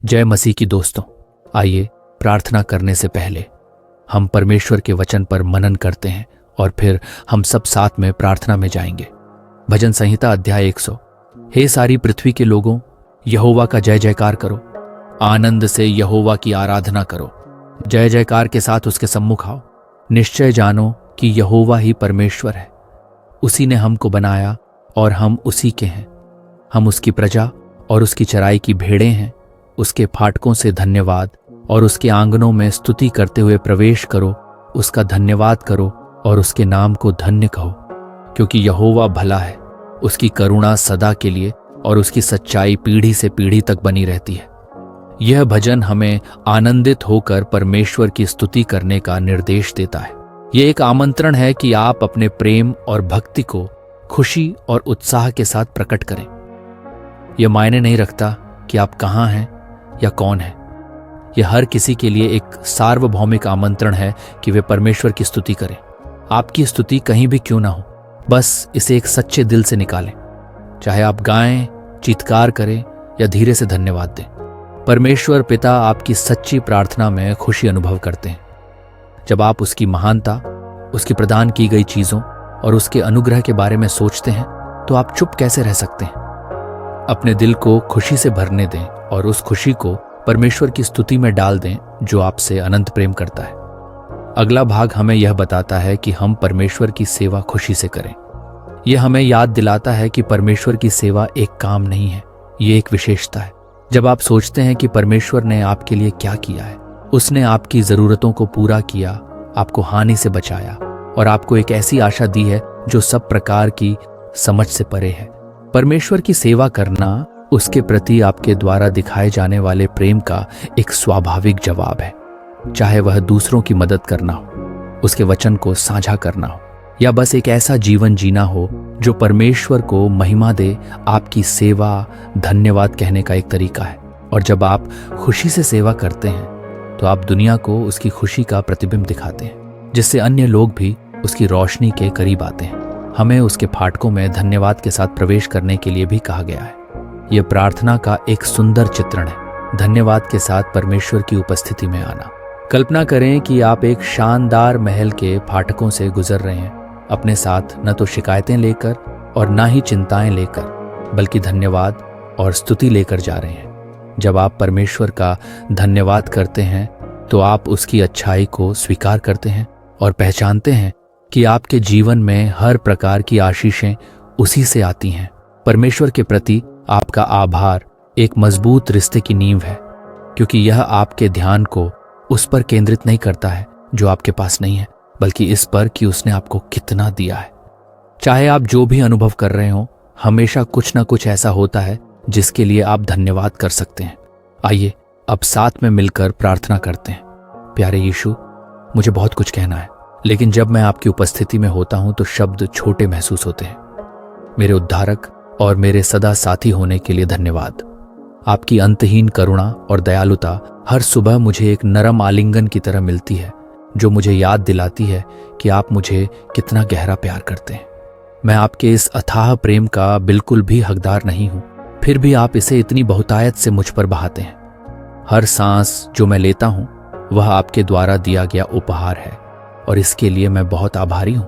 जय मसीह की दोस्तों, आइए प्रार्थना करने से पहले हम परमेश्वर के वचन पर मनन करते हैं और फिर हम सब साथ में प्रार्थना में जाएंगे। भजन संहिता अध्याय 100। हे सारी पृथ्वी के लोगों, यहोवा का जय जयकार करो, आनंद से यहोवा की आराधना करो, जय जयकार के साथ उसके सम्मुख आओ। निश्चय जानो कि यहोवा ही परमेश्वर है, उसी ने हमको बनाया और हम उसी के हैं। हम उसकी प्रजा और उसकी चराई की भेड़ें हैं। उसके फाटकों से धन्यवाद और उसके आंगनों में स्तुति करते हुए प्रवेश करो। उसका धन्यवाद करो और उसके नाम को धन्य कहो, क्योंकि यहोवा भला है, उसकी करुणा सदा के लिए और उसकी सच्चाई पीढ़ी से पीढ़ी तक बनी रहती है। यह भजन हमें आनंदित होकर परमेश्वर की स्तुति करने का निर्देश देता है। यह एक आमंत्रण है कि आप अपने प्रेम और भक्ति को खुशी और उत्साह के साथ प्रकट करें। यह मायने नहीं रखता कि आप कहाँ हैं या कौन है। यह हर किसी के लिए एक सार्वभौमिक आमंत्रण है कि वे परमेश्वर की स्तुति करें। आपकी स्तुति कहीं भी क्यों ना हो, बस इसे एक सच्चे दिल से निकालें। चाहे आप गाएं, चीत्कार करें या धीरे से धन्यवाद दें। परमेश्वर पिता आपकी सच्ची प्रार्थना में खुशी अनुभव करते हैं। जब आप उसकी महानता, उसकी प्रदान की गई चीजों और उसके अनुग्रह के बारे में सोचते हैं तो आप चुप कैसे रह सकते हैं। अपने दिल को खुशी से भरने दें और उस खुशी को परमेश्वर की स्तुति में डाल दें जो आपसे अनंत प्रेम करता है। अगला भाग हमें यह बताता है कि हम परमेश्वर की सेवा खुशी से करें। यह हमें याद दिलाता है कि परमेश्वर की सेवा एक काम नहीं है, ये एक विशेषता है। जब आप सोचते हैं कि परमेश्वर ने आपके लिए क्या किया है, उसने आपकी जरूरतों को पूरा किया, आपको हानि से बचाया और आपको एक ऐसी आशा दी है जो सब प्रकार की समझ से परे है। परमेश्वर की सेवा करना उसके प्रति आपके द्वारा दिखाए जाने वाले प्रेम का एक स्वाभाविक जवाब है। चाहे वह दूसरों की मदद करना हो, उसके वचन को साझा करना हो या बस एक ऐसा जीवन जीना हो जो परमेश्वर को महिमा दे, आपकी सेवा धन्यवाद कहने का एक तरीका है। और जब आप खुशी से सेवा करते हैं तो आप दुनिया को उसकी खुशी का प्रतिबिंब दिखाते हैं, जिससे अन्य लोग भी उसकी रोशनी के करीब आते हैं। हमें उसके फाटकों में धन्यवाद के साथ प्रवेश करने के लिए भी कहा गया है। यह प्रार्थना का एक सुंदर चित्रण है, धन्यवाद के साथ परमेश्वर की उपस्थिति में आना। कल्पना करें कि आप एक शानदार महल के फाटकों से गुजर रहे हैं, अपने साथ न तो शिकायतें लेकर और ना ही चिंताएं लेकर, बल्कि धन्यवाद और स्तुति लेकर जा रहे हैं। जब आप परमेश्वर का धन्यवाद करते हैं तो आप उसकी अच्छाई को स्वीकार करते हैं और पहचानते हैं कि आपके जीवन में हर प्रकार की आशीषें उसी से आती हैं। परमेश्वर के प्रति आपका आभार एक मजबूत रिश्ते की नींव है, क्योंकि यह आपके ध्यान को उस पर केंद्रित नहीं करता है जो आपके पास नहीं है, बल्कि इस पर कि उसने आपको कितना दिया है। चाहे आप जो भी अनुभव कर रहे हो, हमेशा कुछ ना कुछ ऐसा होता है जिसके लिए आप धन्यवाद कर सकते हैं। आइए अब साथ में मिलकर प्रार्थना करते हैं। प्यारे यीशु, मुझे बहुत कुछ कहना है, लेकिन जब मैं आपकी उपस्थिति में होता हूं तो शब्द छोटे महसूस होते हैं। मेरे उद्धारक और मेरे सदा साथी होने के लिए धन्यवाद। आपकी अंतहीन करुणा और दयालुता हर सुबह मुझे एक नरम आलिंगन की तरह मिलती है, जो मुझे याद दिलाती है कि आप मुझे कितना गहरा प्यार करते हैं। मैं आपके इस अथाह प्रेम का बिल्कुल भी हकदार नहीं हूं, फिर भी आप इसे इतनी बहुतायत से मुझ पर बहाते हैं। हर सांस जो मैं लेता हूं वह आपके द्वारा दिया गया उपहार है और इसके लिए मैं बहुत आभारी हूं।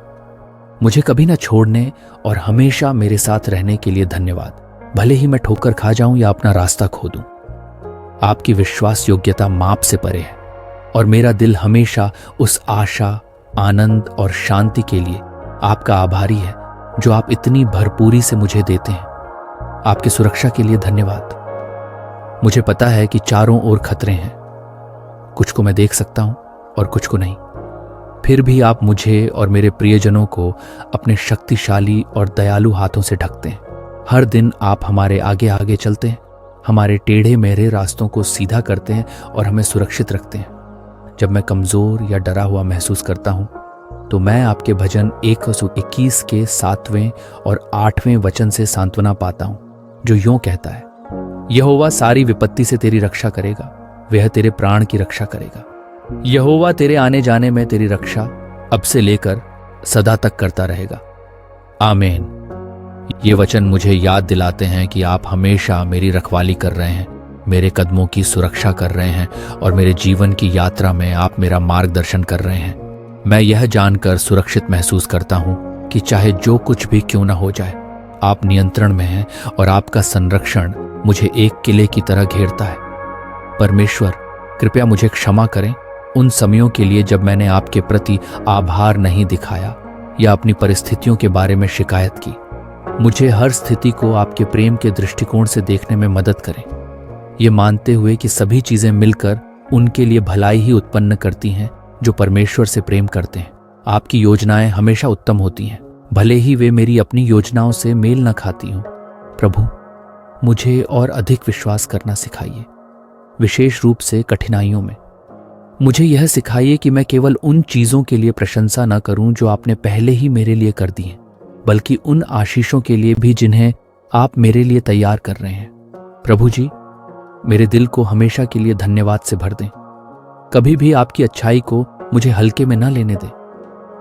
मुझे कभी न छोड़ने और हमेशा मेरे साथ रहने के लिए धन्यवाद। भले ही मैं ठोकर खा जाऊं या अपना रास्ता खो दूं, आपकी विश्वास योग्यता माप से परे है और मेरा दिल हमेशा उस आशा, आनंद और शांति के लिए आपका आभारी है जो आप इतनी भरपूरी से मुझे देते हैं। आपकी सुरक्षा के लिए धन्यवाद। मुझे पता है कि चारों ओर खतरे हैं, कुछ को मैं देख सकता हूं और कुछ को नहीं, फिर भी आप मुझे और मेरे प्रियजनों को अपने शक्तिशाली और दयालु हाथों से ढकते हैं। हर दिन आप हमारे आगे आगे चलते हैं, हमारे टेढ़े मेढ़े रास्तों को सीधा करते हैं और हमें सुरक्षित रखते हैं। जब मैं कमजोर या डरा हुआ महसूस करता हूं तो मैं आपके भजन 121 के 7वें और 8वें वचन से सांत्वना पाता हूं, जो यूं कहता है, यहोवा सारी विपत्ति से तेरी रक्षा करेगा, वह तेरे प्राण की रक्षा करेगा। यहोवा तेरे आने जाने में तेरी रक्षा अब से लेकर सदा तक करता रहेगा। आमीन। ये वचन मुझे याद दिलाते हैं कि आप हमेशा मेरी रखवाली कर रहे हैं, मेरे कदमों की सुरक्षा कर रहे हैं और मेरे जीवन की यात्रा में आप मेरा मार्गदर्शन कर रहे हैं। मैं यह जानकर सुरक्षित महसूस करता हूं कि चाहे जो कुछ भी क्यों न हो जाए, आप नियंत्रण में हैं और आपका संरक्षण मुझे एक किले की तरह घेरता है। परमेश्वर, कृपया मुझे क्षमा करें उन समयों के लिए जब मैंने आपके प्रति आभार नहीं दिखाया या अपनी परिस्थितियों के बारे में शिकायत की। मुझे हर स्थिति को आपके प्रेम के दृष्टिकोण से देखने में मदद करें, ये मानते हुए कि सभी चीजें मिलकर उनके लिए भलाई ही उत्पन्न करती हैं जो परमेश्वर से प्रेम करते हैं। आपकी योजनाएं हमेशा उत्तम होती हैं, भले ही वे मेरी अपनी योजनाओं से मेल न खाती हों। प्रभु, मुझे और अधिक विश्वास करना सिखाइए, विशेष रूप से कठिनाइयों में। मुझे यह सिखाइए कि मैं केवल उन चीजों के लिए प्रशंसा न करूं जो आपने पहले ही मेरे लिए कर दी हैं, बल्कि उन आशीषों के लिए भी जिन्हें आप मेरे लिए तैयार कर रहे हैं। प्रभु जी, मेरे दिल को हमेशा के लिए धन्यवाद से भर दें। कभी भी आपकी अच्छाई को मुझे हल्के में न लेने दें।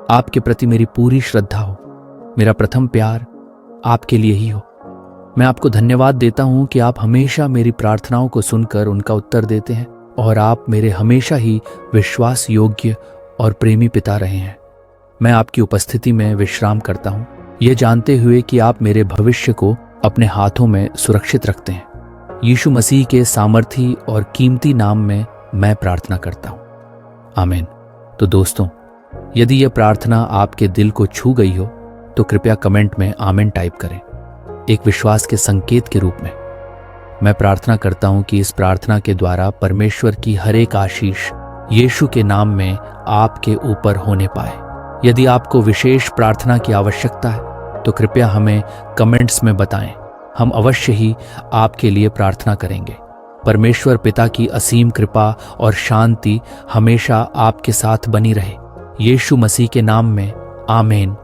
आपके प्रति मेरी पूरी श्रद्धा हो। मेरा प्रथम प्यार आपके लिए ही हो। मैं आपको धन्यवाद देता हूं कि आप हमेशा मेरी प्रार्थनाओं को सुनकर उनका उत्तर देते हैं और आप मेरे हमेशा ही विश्वास योग्य और प्रेमी पिता रहे हैं। मैं आपकी उपस्थिति में विश्राम करता हूं, यह जानते हुए कि आप मेरे भविष्य को अपने हाथों में सुरक्षित रखते हैं। यीशु मसीह के सामर्थी और कीमती नाम में मैं प्रार्थना करता हूं, आमीन। तो दोस्तों, यदि यह प्रार्थना आपके दिल को छू गई हो तो कृपया कमेंट में आमीन टाइप करें, एक विश्वास के संकेत के रूप में। मैं प्रार्थना करता हूं कि इस प्रार्थना के द्वारा परमेश्वर की हर एक आशीष यीशु के नाम में आपके ऊपर होने पाए। यदि आपको विशेष प्रार्थना की आवश्यकता है तो कृपया हमें कमेंट्स में बताएं, हम अवश्य ही आपके लिए प्रार्थना करेंगे। परमेश्वर पिता की असीम कृपा और शांति हमेशा आपके साथ बनी रहे। यीशु मसीह के नाम में आमीन।